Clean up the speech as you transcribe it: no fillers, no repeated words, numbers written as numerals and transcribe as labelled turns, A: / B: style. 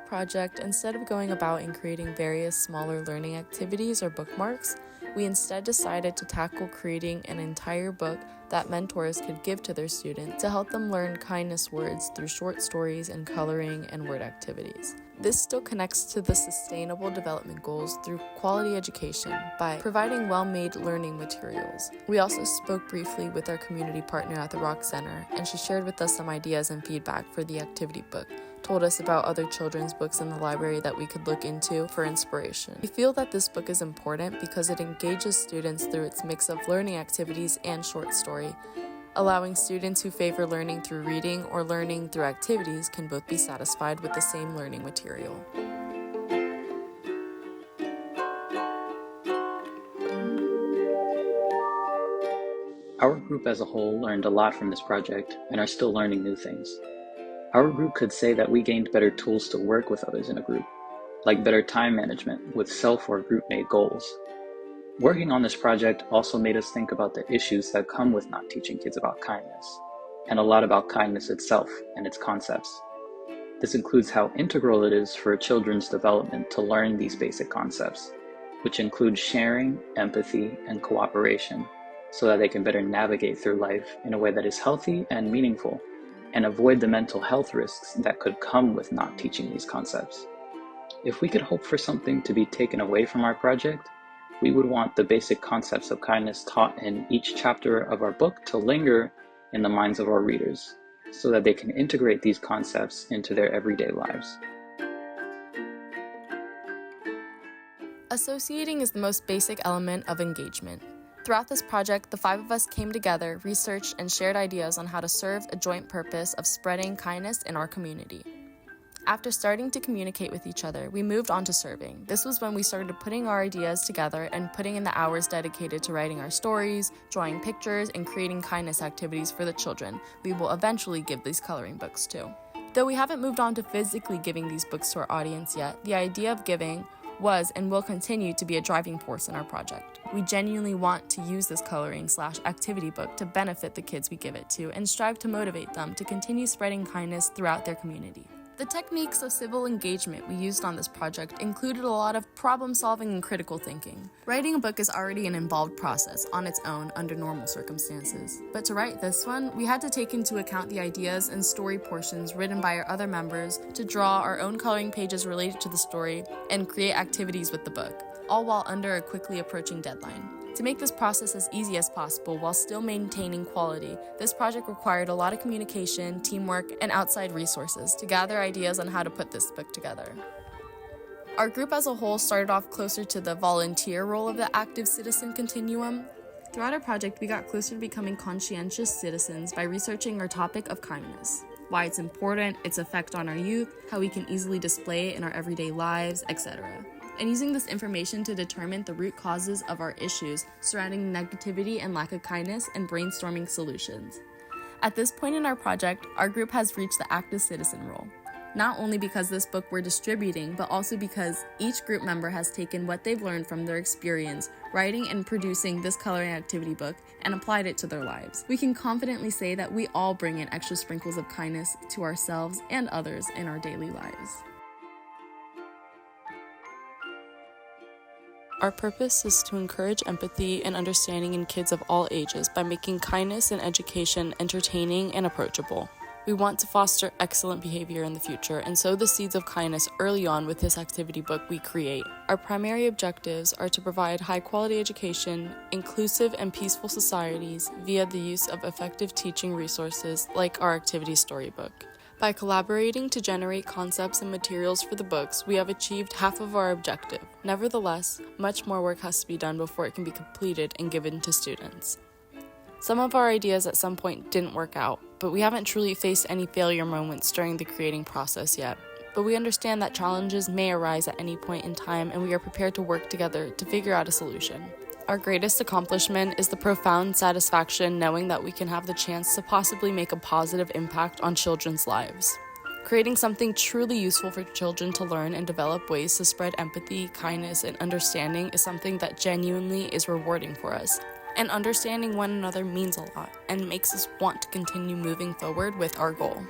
A: project, instead of going about and creating various smaller learning activities or bookmarks, we instead decided to tackle creating an entire book that mentors could give to their students to help them learn kindness words through short stories and coloring and word activities. This still connects to the Sustainable Development Goals through quality education by providing well-made learning materials. We also spoke briefly with our community partner at the Rock Center, and she shared with us some ideas and feedback for the activity book, told us about other children's books in the library that we could look into for inspiration. We feel that this book is important because it engages students through its mix of learning activities and short story, allowing students who favor learning through reading or learning through activities can both be satisfied with the same learning material.
B: Our group as a whole learned a lot from this project and are still learning new things. Our group could say that we gained better tools to work with others in a group, like better time management with self or group-made goals. Working on this project also made us think about the issues that come with not teaching kids about kindness, and a lot about kindness itself and its concepts. This includes how integral it is for children's development to learn these basic concepts, which include sharing, empathy, and cooperation, so that they can better navigate through life in a way that is healthy and meaningful, and avoid the mental health risks that could come with not teaching these concepts. If we could hope for something to be taken away from our project, we would want the basic concepts of kindness taught in each chapter of our book to linger in the minds of our readers, so that they can integrate these concepts into their everyday lives.
A: Associating is the most basic element of engagement. Throughout this project, the 5 of us came together, researched, and shared ideas on how to serve a joint purpose of spreading kindness in our community. After starting to communicate with each other, we moved on to serving. This was when we started putting our ideas together and putting in the hours dedicated to writing our stories, drawing pictures, and creating kindness activities for the children we will eventually give these coloring books to. Though we haven't moved on to physically giving these books to our audience yet, the idea of giving was and will continue to be a driving force in our project. We genuinely want to use this coloring/activity book to benefit the kids we give it to and strive to motivate them to continue spreading kindness throughout their community. The techniques of civil engagement we used on this project included a lot of problem-solving and critical thinking. Writing a book is already an involved process on its own under normal circumstances, but to write this one, we had to take into account the ideas and story portions written by our other members, to draw our own coloring pages related to the story, and create activities with the book, all while under a quickly approaching deadline. To make this process as easy as possible while still maintaining quality, this project required a lot of communication, teamwork, and outside resources to gather ideas on how to put this book together. Our group as a whole started off closer to the volunteer role of the active citizen continuum. Throughout our project, we got closer to becoming conscientious citizens by researching our topic of kindness, why it's important, its effect on our youth, how we can easily display it in our everyday lives, etc., and using this information to determine the root causes of our issues surrounding negativity and lack of kindness and brainstorming solutions. At this point in our project, our group has reached the active citizen role, not only because this book we're distributing, but also because each group member has taken what they've learned from their experience writing and producing this coloring activity book and applied it to their lives. We can confidently say that we all bring in extra sprinkles of kindness to ourselves and others in our daily lives. Our purpose is to encourage empathy and understanding in kids of all ages by making kindness and education entertaining and approachable. We want to foster excellent behavior in the future and sow the seeds of kindness early on with this activity book we create. Our primary objectives are to provide high-quality education, inclusive and peaceful societies via the use of effective teaching resources like our activity storybook. By collaborating to generate concepts and materials for the books, we have achieved half of our objective. Nevertheless, much more work has to be done before it can be completed and given to students. Some of our ideas at some point didn't work out, but we haven't truly faced any failure moments during the creating process yet. But we understand that challenges may arise at any point in time, and we are prepared to work together to figure out a solution. Our greatest accomplishment is the profound satisfaction knowing that we can have the chance to possibly make a positive impact on children's lives. Creating something truly useful for children to learn and develop ways to spread empathy, kindness, and understanding is something that genuinely is rewarding for us. And understanding one another means a lot and makes us want to continue moving forward with our goal.